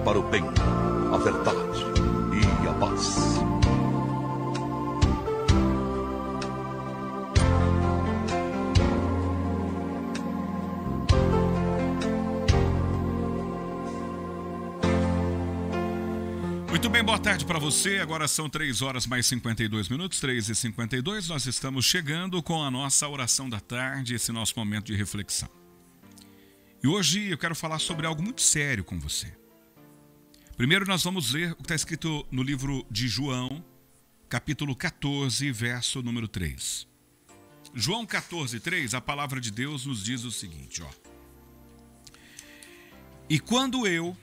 para o bem, a verdade e a paz. Muito bem, boa tarde para você. Agora são 3 horas mais 52 minutos, 3h52. Nós estamos chegando com a nossa oração da tarde, esse nosso momento de reflexão. E hoje eu quero falar sobre algo muito sério com você. Primeiro nós vamos ler o que está escrito no livro de João, capítulo 14, verso número 3. João 14, 3, a palavra de Deus nos diz o seguinte, ó. E quando eu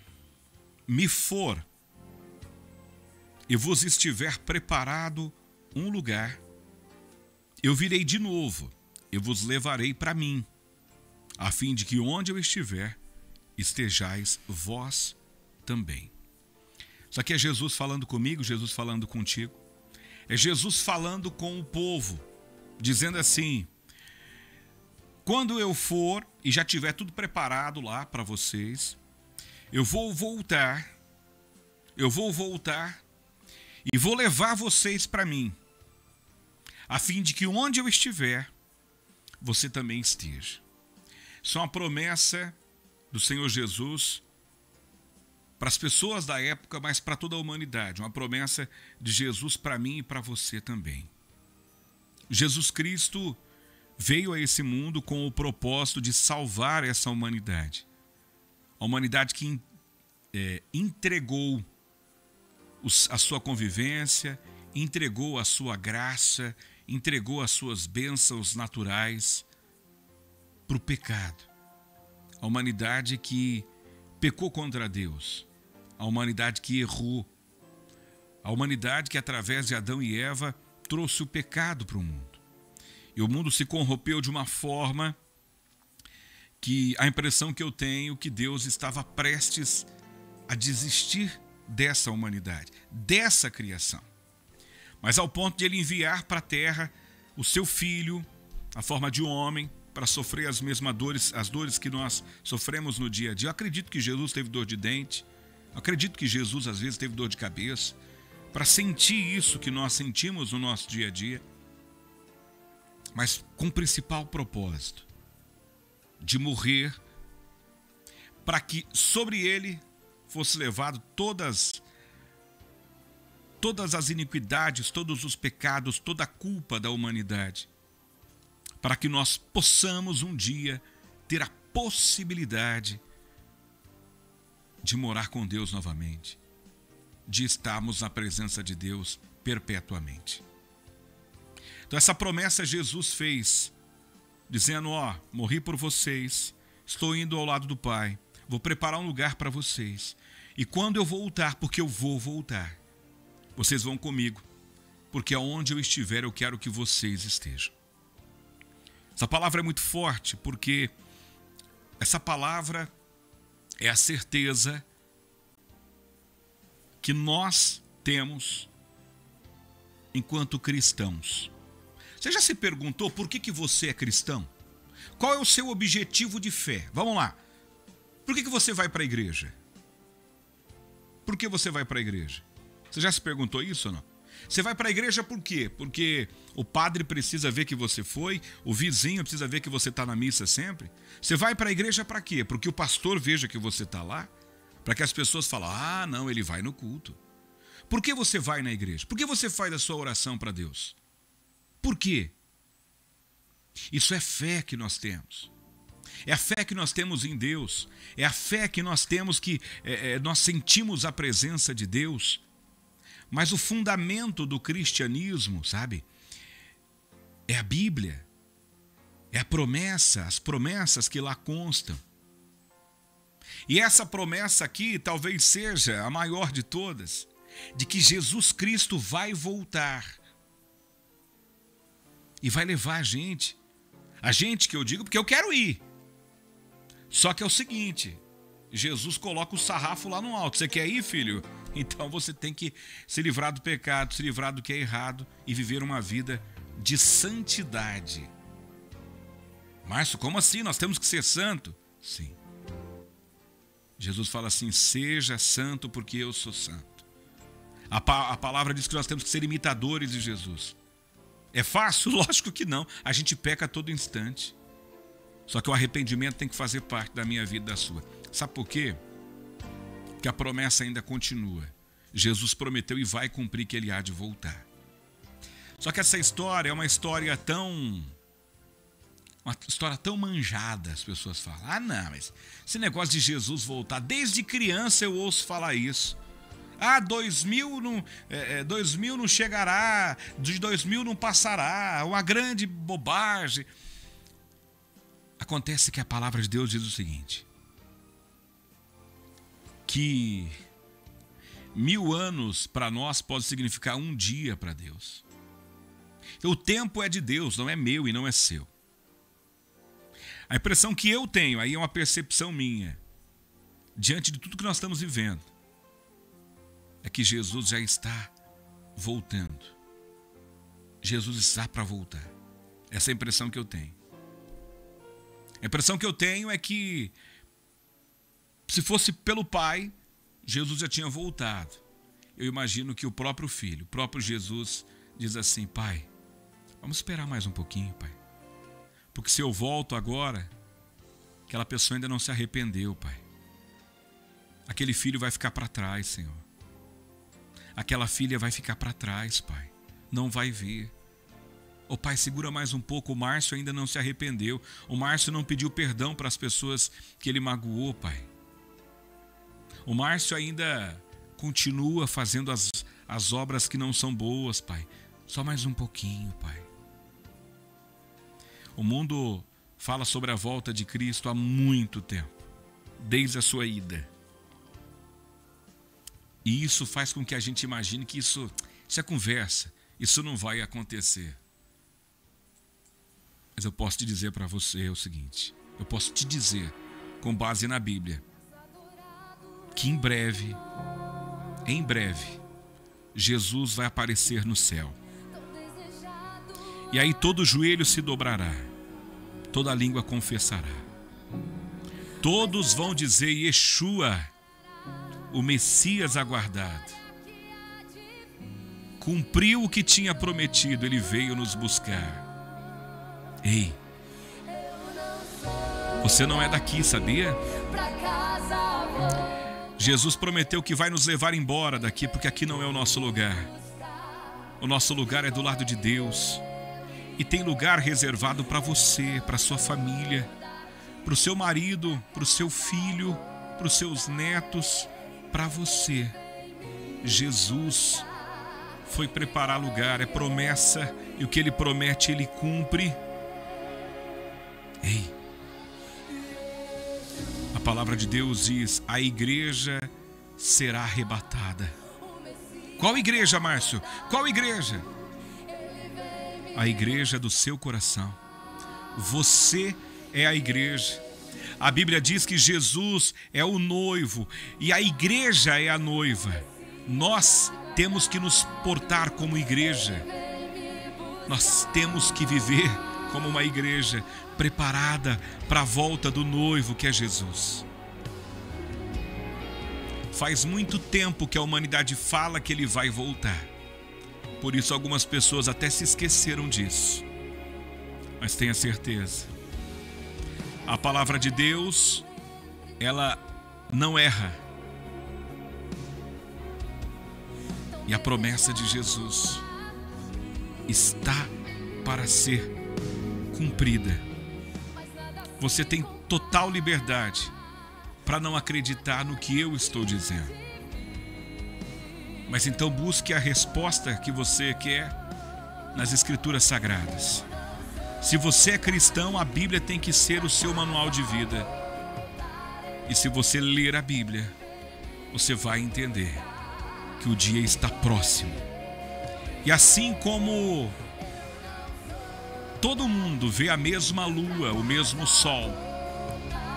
me for e vos estiver preparado um lugar, eu virei de novo e vos levarei para mim, a fim de que onde eu estiver, estejais vós também. Isso aqui é Jesus falando comigo, Jesus falando contigo. É Jesus falando com o povo, dizendo assim, quando eu for e já tiver tudo preparado lá para vocês, eu vou voltar e vou levar vocês para mim, a fim de que onde eu estiver, você também esteja. Isso é uma promessa do Senhor Jesus para as pessoas da época, mas para toda a humanidade. Uma promessa de Jesus para mim e para você também. Jesus Cristo veio a esse mundo com o propósito de salvar essa humanidade. A humanidade que entregou a sua convivência, entregou a sua graça, entregou as suas bênçãos naturais para o pecado. A humanidade que pecou contra Deus, a humanidade que errou, a humanidade que através de Adão e Eva trouxe o pecado para o mundo. E o mundo se corrompeu de uma forma que a impressão que eu tenho que Deus estava prestes a desistir dessa humanidade, dessa criação. Mas ao ponto de ele enviar para a terra o seu filho, a forma de homem, para sofrer as mesmas dores, as dores que nós sofremos no dia a dia. Eu acredito que Jesus teve dor de dente, eu acredito que Jesus às vezes teve dor de cabeça, para sentir isso que nós sentimos no nosso dia a dia, mas com o principal propósito de morrer, para que sobre ele fosse levado todas as iniquidades, todos os pecados, toda a culpa da humanidade, para que nós possamos um dia ter a possibilidade de morar com Deus novamente, de estarmos na presença de Deus perpetuamente. Então essa promessa Jesus fez, dizendo, ó, morri por vocês, estou indo ao lado do Pai, vou preparar um lugar para vocês. E quando eu voltar, porque eu vou voltar, vocês vão comigo, porque aonde eu estiver, eu quero que vocês estejam. Essa palavra é muito forte, porque essa palavra é a certeza que nós temos enquanto cristãos. Você já se perguntou por que você é cristão? Qual é o seu objetivo de fé? Vamos lá. Por que você vai para a igreja? Por que você vai para a igreja? Você já se perguntou isso ou não? Você vai para a igreja por quê? Porque o padre precisa ver que você foi, o vizinho precisa ver que você está na missa sempre. Você vai para a igreja para quê? Porque o pastor veja que você está lá, para que as pessoas falem, ah, não, ele vai no culto. Por que você vai na igreja? Por que você faz a sua oração para Deus? Por quê? Isso é fé que nós temos. É a fé que nós temos em Deus. É a fé que nós temos que nós sentimos a presença de Deus. Mas o fundamento do cristianismo, sabe? É a Bíblia. É a promessa, as promessas que lá constam. E essa promessa aqui talvez seja a maior de todas, de que Jesus Cristo vai voltar e vai levar a gente que eu digo, porque eu quero ir. Só que é o seguinte, Jesus coloca o sarrafo lá no alto. Você quer ir, filho? Então você tem que se livrar do pecado, se livrar do que é errado e viver uma vida de santidade. Márcio, como assim? Nós temos que ser santo? Sim. Jesus fala assim: seja santo porque eu sou santo. A palavra diz que nós temos que ser imitadores de Jesus. É fácil? Lógico que não. A gente peca a todo instante. Só que o arrependimento tem que fazer parte da minha vida e da sua. Sabe por quê? Porque a promessa ainda continua. Jesus prometeu e vai cumprir que ele há de voltar. Só que essa história é uma história tão manjada, as pessoas falam. Ah, não, mas esse negócio de Jesus voltar, desde criança eu ouço falar isso. Ah, 2000 não chegará, de 2000 não passará, uma grande bobagem. Acontece que a palavra de Deus diz o seguinte: que 1000 anos para nós pode significar um dia para Deus. O tempo é de Deus, não é meu e não é seu. A impressão que eu tenho, aí é uma percepção minha, diante de tudo que nós estamos vivendo, é que Jesus já está voltando. Jesus está para voltar. Essa é a impressão que eu tenho. A impressão que eu tenho é que, se fosse pelo Pai, Jesus já tinha voltado. Eu imagino que o próprio Filho, o próprio Jesus, diz assim: Pai, vamos esperar mais um pouquinho, Pai. Porque se eu volto agora, aquela pessoa ainda não se arrependeu, Pai. Aquele filho vai ficar para trás, Senhor. Aquela filha vai ficar para trás, Pai. Não vai ver. Ô Pai, segura mais um pouco. O Márcio ainda não se arrependeu. O Márcio não pediu perdão para as pessoas que ele magoou, Pai. O Márcio ainda continua fazendo as obras que não são boas, Pai. Só mais um pouquinho, Pai. O mundo fala sobre a volta de Cristo há muito tempo, desde a sua ida. E isso faz com que a gente imagine que isso é conversa, isso não vai acontecer. Mas eu posso te dizer para você o seguinte: eu posso te dizer, com base na Bíblia, que em breve, Jesus vai aparecer no céu. E aí todo joelho se dobrará, toda língua confessará. Todos vão dizer: Yeshua, o Messias aguardado, cumpriu o que tinha prometido, ele veio nos buscar. Ei, você não é daqui, sabia? Jesus prometeu que vai nos levar embora daqui, porque aqui não é o nosso lugar. O nosso lugar é do lado de Deus. E tem lugar reservado para você, para sua família, para o seu marido, para o seu filho, para os seus netos, para você. Jesus foi preparar lugar, é promessa, e o que ele promete, ele cumpre. Ei, a palavra de Deus diz: a igreja será arrebatada. Qual igreja, Márcio? Qual igreja? A igreja do seu coração. Você é a igreja. A Bíblia diz que Jesus é o noivo e a igreja é a noiva. Nós temos que nos portar como igreja. Nós temos que viver como uma igreja preparada para a volta do noivo, que é Jesus. Faz muito tempo que a humanidade fala que ele vai voltar. Por isso algumas pessoas até se esqueceram disso. Mas tenha certeza, a palavra de Deus, ela não erra. E a promessa de Jesus está para ser cumprida. Você tem total liberdade para não acreditar no que eu estou dizendo. Mas então busque a resposta que você quer nas Escrituras Sagradas. Se você é cristão, a Bíblia tem que ser o seu manual de vida. E se você ler a Bíblia, você vai entender que o dia está próximo. E assim como todo mundo vê a mesma lua, o mesmo sol,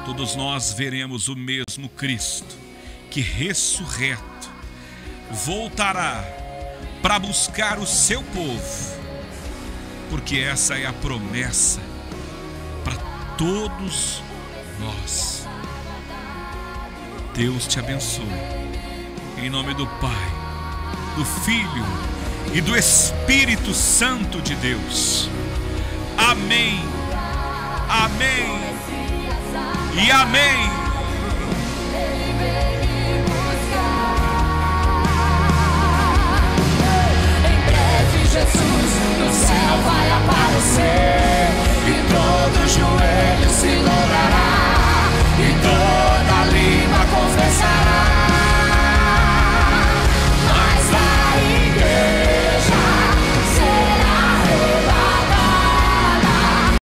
todos nós veremos o mesmo Cristo, que ressurreto voltará para buscar o seu povo, porque essa é a promessa para todos nós. Deus te abençoe. Em nome do Pai, do Filho e do Espírito Santo de Deus. Amém. Amém. E amém.